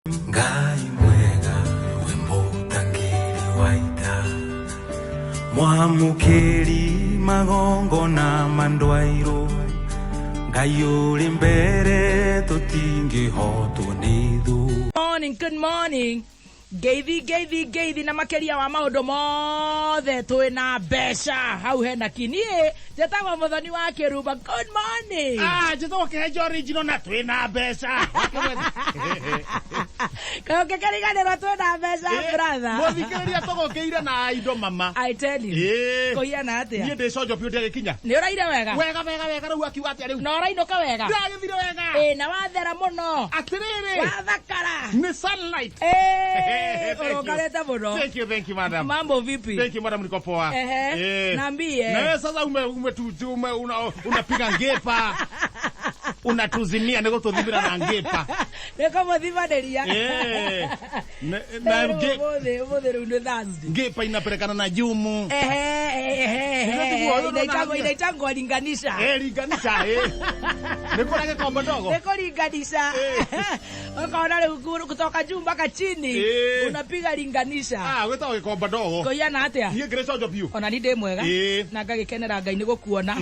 Ngai mwega wemutangiri waita mwamukiri magongo na mandwairo Ngai uri mbere tutingihotwo ni thu. Good morning. Geithi na makeria wa maundu mothe twina mbeca hau hena kinie jetagwo muthoni wa Kirumba. Good morning. Jetagwo Kihenjo original na twina mbeca Kaoke kariganirwo twina mbeca brother. Muthikiriria tugokeire na indo mama. I tell you. Kohiana atia. Nie ndicojo pio ndigikinya. Ni uraire wega. Wega riu akiuga atia riu. No urainuka wega. Ndagithire wega. Na wathera muno. Atiriri. Wathakara. Ni sunlight. Thank you madam. Mambo vipi? Thank you madam, niko poa. Niambie. Na sasa unapiga ngepa. Unatuzimia nego tudhibira na ngepa. Niko mudhibaderia. Na mothe rundu Thursday. Ngepa inapelekana na jumu. Inaitangwa linganisha. Linganisha Niko na kombo ndogo. Niko linganisha. Ukaona leo kutoka juu mpaka chini. Unapiga linganisha. Wetao kombo ndogo. Kohiana atia. Nie greso job you. Ona ni mwega. Na ngagikenera Ngai ni gukuona.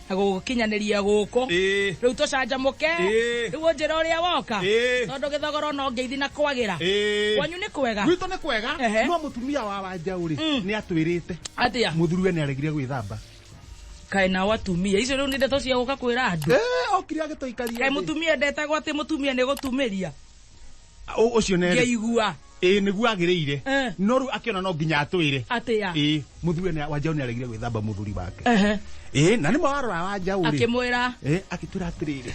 Na gukinyaniria guku. Riu tucanjamuke. Riu njira uria woka. Tondu githogoro no ngeithi na kwagira. Kwanyu ni kwega. Gwito ni kwega. No mutumia wa Wanjauri ni atwirite. Atia. Muthuruwe ni aregire gwithamba. Kai na watumia icio riu ni ndeto cia guka kwira andu. Okire agitoikaria. Kai mutumia ndetagwo ati mutumia ni gutumiria. Ucio nere. Ngeigua. Niguo agiriire. No riu akiona no nginya atwire. Atia. Muthuruwe ni Wanjauri ni aregire gwithamba muthuri wake. Na ni mwarora Wanjauri. Akimwira. Akitura atirire.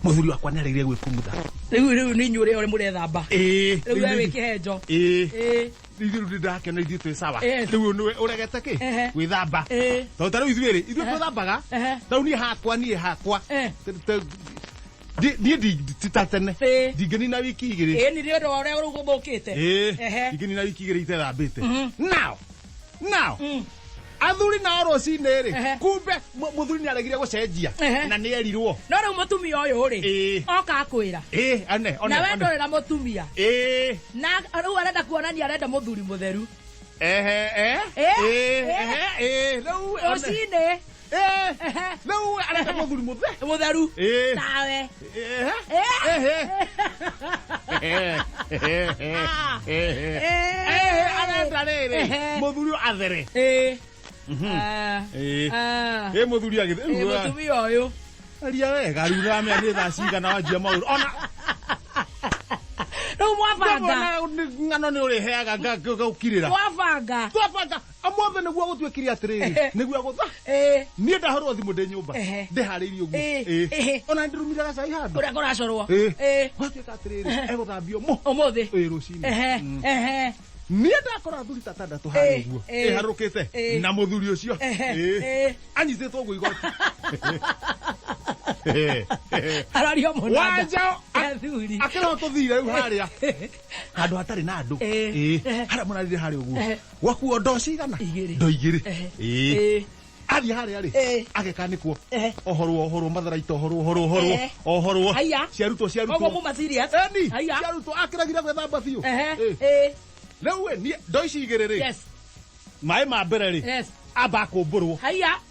Muthuri wakwa ni aregire gwikumutha. Riu ni nyure ore murethamba. Riu we Kihenjo. Riu ndake na ithu sawa. Riu ni uregete ki gwithamba. Tondu riu ithuiri twithambaga. Riu ni hakwa. Ni titatene. Digeni na wiki igiri. Ni rio ore urugubukite. Digeni na wiki igiri itethambite. Now. Athuri na orocine ri kumbe muthuri ni aregire gucenjia na ni erirwo no riu mutumia uyu ri oka akwira ane na we ndorera mutumia na riu arenda kuonania arenda muthuri mutheru riu ocine riu arenda muthuri mutheru nawe arenda riri muthuri athere muthuri agithe mutumia uyu aria wega riu ramenya ni thaa cigana wanjia mauru ona riu mwabanga ng'ano ni uriheaga ngukirira twabanga amothe niguo gutwikire atiriri niguo gutha nie ndahorwo thimu ndi nyumba ndihariirie uguo ona ndirumire gacai handu uria kuracorwo gwatuika atiriri eguthambio umuthi rucini nie ndakora thuri tatandatu hari uguo harukite na muthuri ucio anyititwo uguo igoti arario muno Wanja akira tuthire riu haria handu hatari na andu haria munarire hari uguo gwakuo ndo cigana ndo igiri athi haria ri agekanikwo ohorwo matharaita ohorwo ciarutwo ogo mu serious ciarutwo akiragira gwethamba biu riu ni ndo ici igiri ri mai ma mbere ri amba kumburwo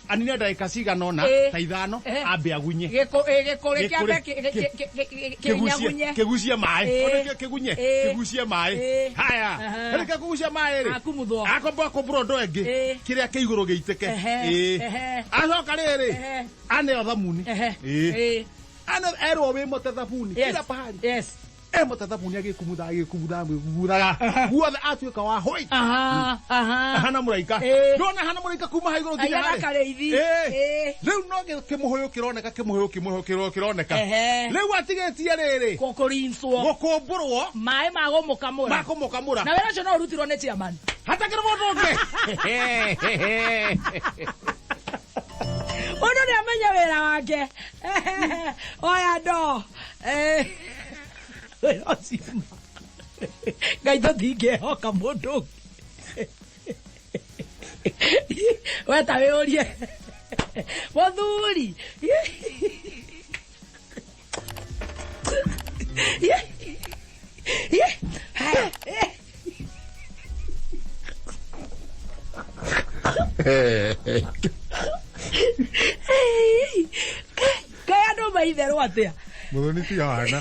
anine ndagika cigana ona ta ithano ambe agunye kigucie mai kigucie mai haya reke kugucia mai ri akomba kumburwo ndo engi kiria ke iguru giitike acoka riri ane thamuni ane erwo wi mote thamuni kila pahali mote thamuni agikumutha guothe atuika wa hoi hana muraika ndona hana muraika kuma ha iguru nginya hari riu no kimuhuyu kironeka riu atigetie riri gukumburwo mai magumukamura na wera cio no urutirwo ni chairman hatakira mundu ungi uno ni amenya wira wake oya ndo Ngai tutingehoka mundu weta wiurie muthuri Kaya no maitherwo atia muthoni ti hana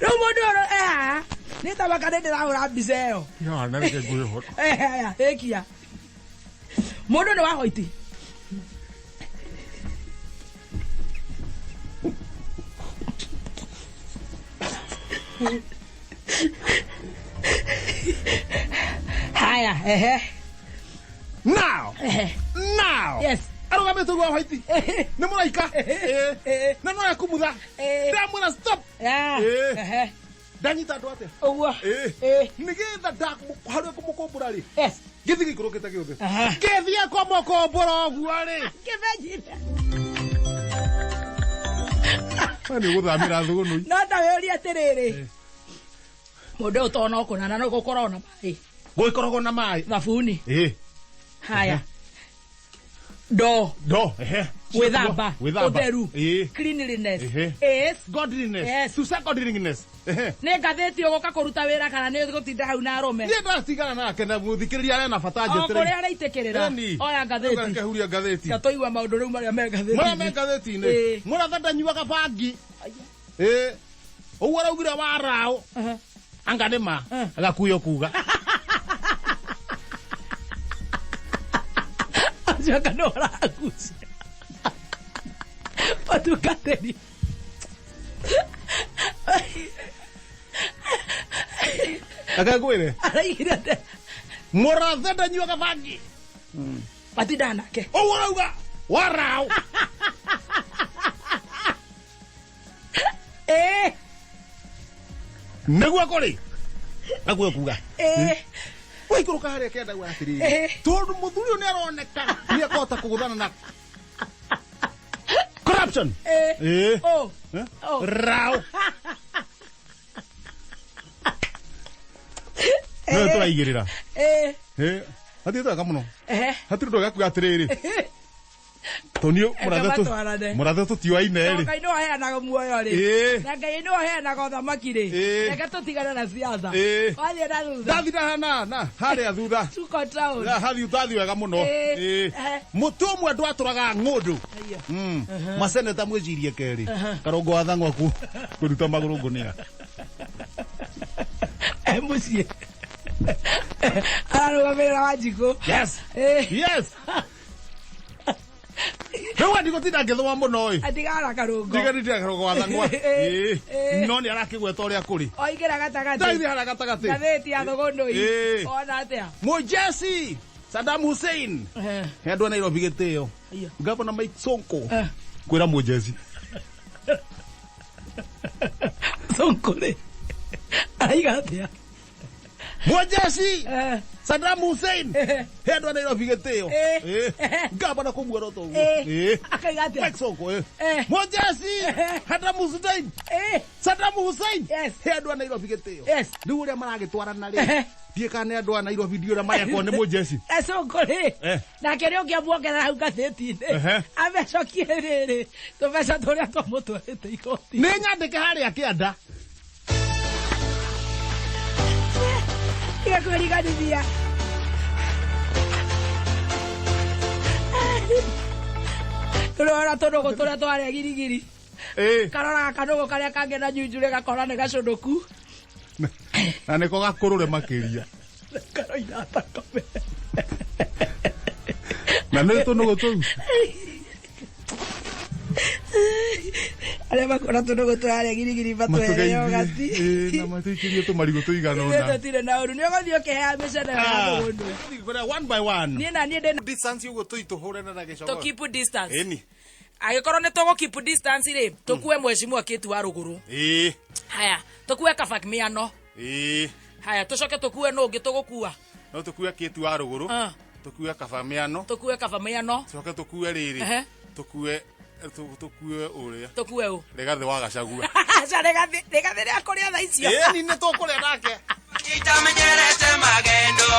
no mundu ni tabaka ndĩrahũra mbica ĩyo hana reke ngwĩhora aya ĩkia mundu nĩ wahoiti haya now yes arugame tu wahoiti nĩ mũraika na no yakumutha ndamwĩra stop ndanyita andũ atĩa ũguo nĩgetha harĩa kũmũkũmbũra rĩ yes gĩthi gĩikũrũkĩte gĩothe gĩthiĩ kũmũkũmbũra ũguo rĩ kĩmenyire nĩ gũthamĩra thũgũnũ no ndawĩũria atĩrĩrĩ mũndũ ũyũ tona ũkũnana no gũkorwo na maĩ gũgĩkoragwo na maĩ thabuni haya do gwĩthamba ũtheru cleanliness is godliness yes to say godliness nĩ ngathĩti ũgũka kũruta wĩra kana nĩ gũtinda hau na arũme niĩ ndatigana nake na mũthikĩrĩria arĩa na bata o kũrĩa araitĩkĩrĩra oya ngathĩti ngahuria ngathĩti ta tũigua maũndũ rĩu marĩa me marĩa me ngathĩti ngathĩti-inĩ mũratha ndanyuaga bangi ũguo araugire waraũ anga nĩ ma agakuyo kuga ajoka no aragucia patukateri akagwĩre araigire te mũratha ndanyuaga bangi patinda nake ũguo arauga waraũ nĩguo kũrĩ aguo kuga waikũrũka harĩa kĩanda gwa atĩrĩrĩ tondũ mũthuri ũyũ nĩ aroneka nĩ akũhota kũgũthana na corruption raũ nĩwe tũraigĩrĩra hatirĩ twega mũno hatirĩ ũndũ gĩakuga atĩrĩrĩ tonio mũrathe tũtioaine rĩ Ngai nĩ waheanaga muoyo rĩ na Ngai nĩ waheanaga ũthamaki rĩ reke tũtigane na siasa wathiĩ na thutha ndathi na harĩa thutha tuko town ũtathiĩ wega mũno mũtũ ũmwe ndwatũraga ng'ũndũ maseneta mwĩcirie kerĩ karongo wa thang'waku kũruta magũrũ ngũnĩa mũciĩ ararũgamĩrĩra Wanjikũ yes rĩu andigũtinda ngĩthoma mũno ĩ atigara karũngo ndiganĩtie karongo wa thang'wa no nĩ arakĩgweta ũrĩa kũrĩ oingĩra gatagatĩ ndathi harĩa gatagatĩ ngathĩti ya thũgũndũ ona atĩa mũjeci Saddam Hussein he andũ a Nairobi gĩtĩo Governor Mike Sonko kwĩra mũjeci Sonko rĩ araiga atĩa mũjeci Saddam Hussein he andũ a Nairobi gĩtĩo Governor kũmuoroto ũguo akaiga atĩa Mike Sonko mũjeci Saddam Hussein he andũ a Nairobi gĩtĩo rĩu ũrĩa maragĩtwarana rĩ ndiĩka nĩ andũ a Nairobi ndiũra marekwo nĩ mũjeci Sonko rĩ nake nĩ ũngĩamwongerera hau ngathĩti-inĩ amecokie rĩrĩ tũbeca tũrĩa twamũtwarĩte igoti nĩ nyandĩke harĩa kĩanda igakwĩriganithia tũrora tũnũgũ tũrĩa twarĩa girigiri karoraga kanũgũ karĩa kangĩ na nyunjure gakora nĩ gacũndũku na nĩko gakũrũre makĩria karoina thakame na nĩ tũnũgũ tũu arĩa makora tũnũgũ tũrarĩa girigiri matwehere yogati na matũikĩrie tũmarigũ tũigana ũna tũtirĩ na ũru nĩ ũgũthiĩ ũkĩheaga mĩcene ya thũgũndũ one by one niĩ na niĩ ndĩ distance ũguo tũhũrane na gĩcogo to keep distance agĩkorwo nĩ tũgũ keep distance rĩ tũkue mheshimiwa kĩtu wa rũgũrũ haya tũkue kabakmiano haya tũcoke tũkue nũ ũngĩ tũgũkua no tũkue kĩtu wa rũgũrũ tũkue kabamiano tũcoke tũkue rĩrĩ tũkue ũrĩa tũkue ũ Rĩgathĩ wa Gachagua Rĩgathĩ rĩa kũrĩa thaa icio nĩ tũkũrĩa nake itamenyerete magendo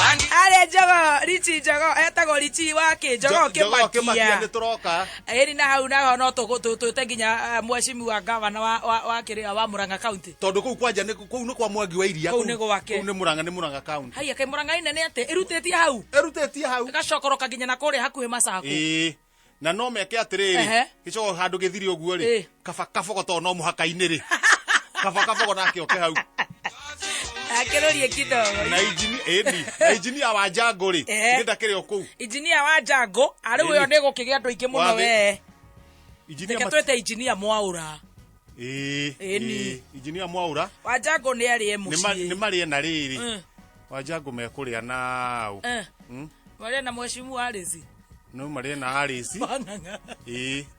Ale jogo richi jogo etago richi wake jogo kimakia ni turoka eni na hau na no to nginya mwecimu wa gavana wa kiria wa Murang'a county tondu kuu kwanja ni kuu ni kwa Mwangi wa Iria kuu ni gwake ni Murang'a county haya kai Murang'a ine ate irutetie hau gacokoroka nginya na kore hakuhe Macako na no meke atiriri gicogo handu githiri uguo ri kabogo to no muhaka-ini ri kabogo nake oke hau akerorie kidogo na engineer wa Jango ri nda kire oku engineer wa Jango ari uyo ni gukigia andu ingi muno we engineer twete engineer Mwaura engineer Mwaura wa Jango ni ari MC ni mari na riri wa Jango mekuria nau mari na mweshimu Alice no mari na Alice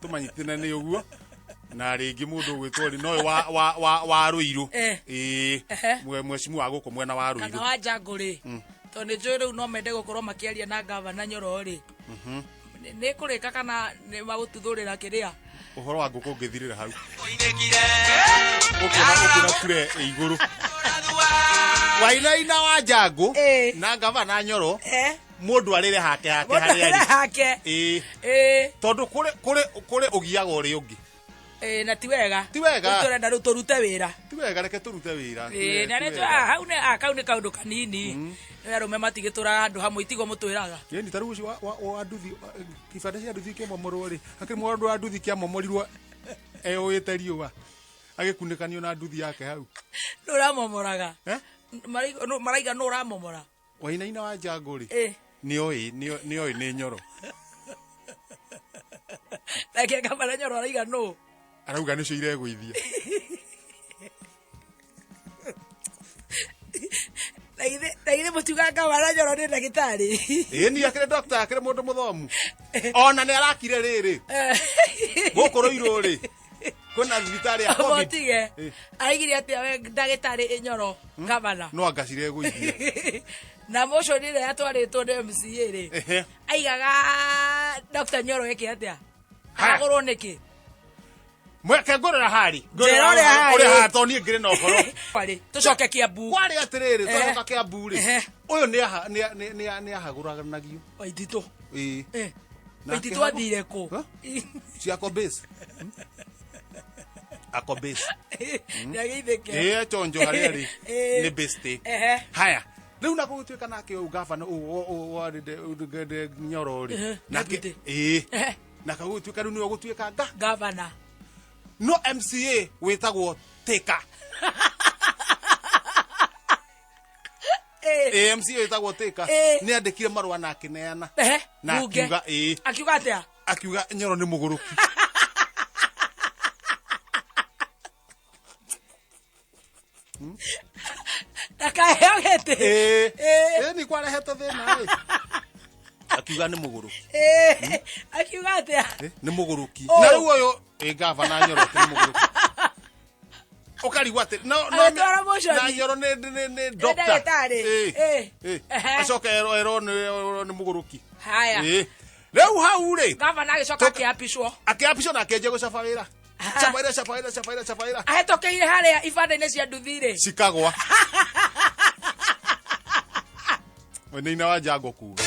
tumanyitine ni uguo na ringi mundu gwitwo ri no wa Ruiru mweshimu wa guko mwena wa Ruiru kana wa Jango ri to ni njoi riu no mende gukorwo makiaria na gavana Nyoro ri ni kurika kana ni magututhurira kiria uhoro wa nguku ngithirira hau ukina kure iguru wainaina wa Jango na gavana Nyoro mundu arire hake haria tondu kure ugiaga uri ungi na ti wega turenda ru turute wira ti wega reke turute wira na ne hau ne akaune kaundu kanini ya rume matigitura andu hamwe itigo mutwiraga ni taru uci wa nduthi kibanda cia nduthi kemo morori akiri mundu wa nduthi kia momorirwo oyete riuwa agikunikanio na nduthi yake hau nuramomoraga maraiga nuramomora wainaina wa Jango ri ni Nyoro Laki kama Nyoro araiga no arauga nicio iregwithia Naire mutuga kama Nyoro ni ndagitari ni akire doctor akire mundu muthomu ona ni arakire riri gukuruirwo ri kuna thibitari ya covid otige aigire atia we ndagitari Nyoro gavana no angacire gwithia na motion ile yatwaritwo ni MCA ri aigaga Dr. Nyoro eke atia agorwo niki mweke ngorora hari uri hato ni ngire no horo kwari tucoke Kiambu kwari atiriri tucoka Kiambu ri uyu ni ahaguraganagio waitito na waitito athire ku ciako base ako base nyageitheke chonjo haria ri ni base haya riu na gutwika nake u gavana wa Nyoro ri nake na kagutwika riu ni gutwika gavana no MCA wetagwo Teka MCA wetagwo Teka ni andikire marua na kineana na akiuga atia akiuga Nyoro ni muguruki Nakahegete ni kwarehete thina akiuga ni muguruki akiuga atia ni muguruki na riu uyu gavana Nyoro ni muguruki ukarigwa ati no na Nyoro ni doctor acoka ero ni muguruki haya riu hau ri gavana agicoka akiapishwo na akenje gucaba wira chapaira ahetokeire haria ibanda-ini cia nduthi ri cikagwa wainaina wa Jango kuga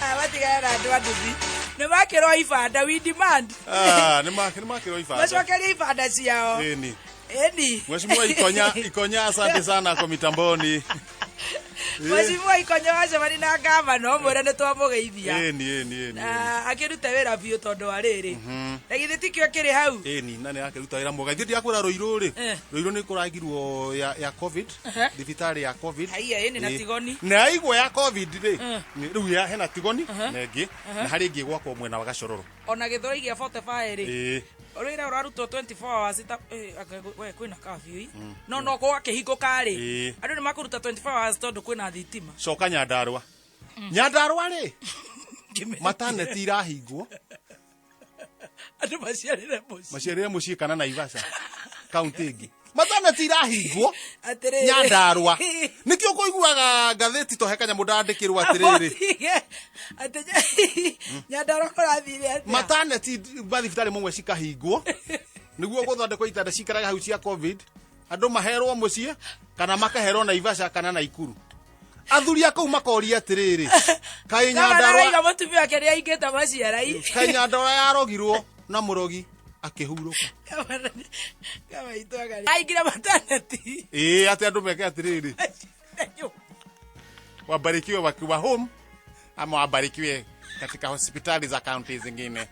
abatigana na andu a nduthi ni makirwo ibanda we demand ni makirwo ibanda macokerie ibanda ciao ni Mheshimiwa Ikonya asante sana kwa mitamboni Mheshimiwa Ikonya wacemani na gavana omwire ni twamugeithia akirute wira biu tondu ariri na githi tikio kiri hau na ni akiruta wira mwega thithi akwira Ruiru ri Ruiru ni kuragirwo ya covid thibitari ya covid haiya ni na tigoni na aigwa ya covid ri riu ya hena tigoni na ingi na hari ingi gwakwo mwena wa Gacororo ona githoi gia 45 ri Orira urarutwo 24 hours we kwina curfew no kwa kihingo kari andu ni makuruta 24 hours tondu kwina thitima coka Nyandarua ri mataneti irahingwo andu maciarire mucii kana Naivasha county ingi mataneti irahingwo Nyandarua nikio kuiguaga ngatheti tohekanya mundandikirwo atiriri Nyandarua kurathire mataneti bathibitari mumwe cikahingwo niguo guthondekwo itanda cikaraga hau cia covid andu maherwo mucie kana makaherwo Naivasha kana Naikuru. Athuri akau makoria atiriri kai Nyandarua iga mutumia wake aingita maciara kai Nyandarua yarogirwo na murogi akihuruka kama itwaga aingira maternity ati andu meke atiriri wabarikiwe wakiwa home ama wabarikiwe katika hospitali za kaunti zingine.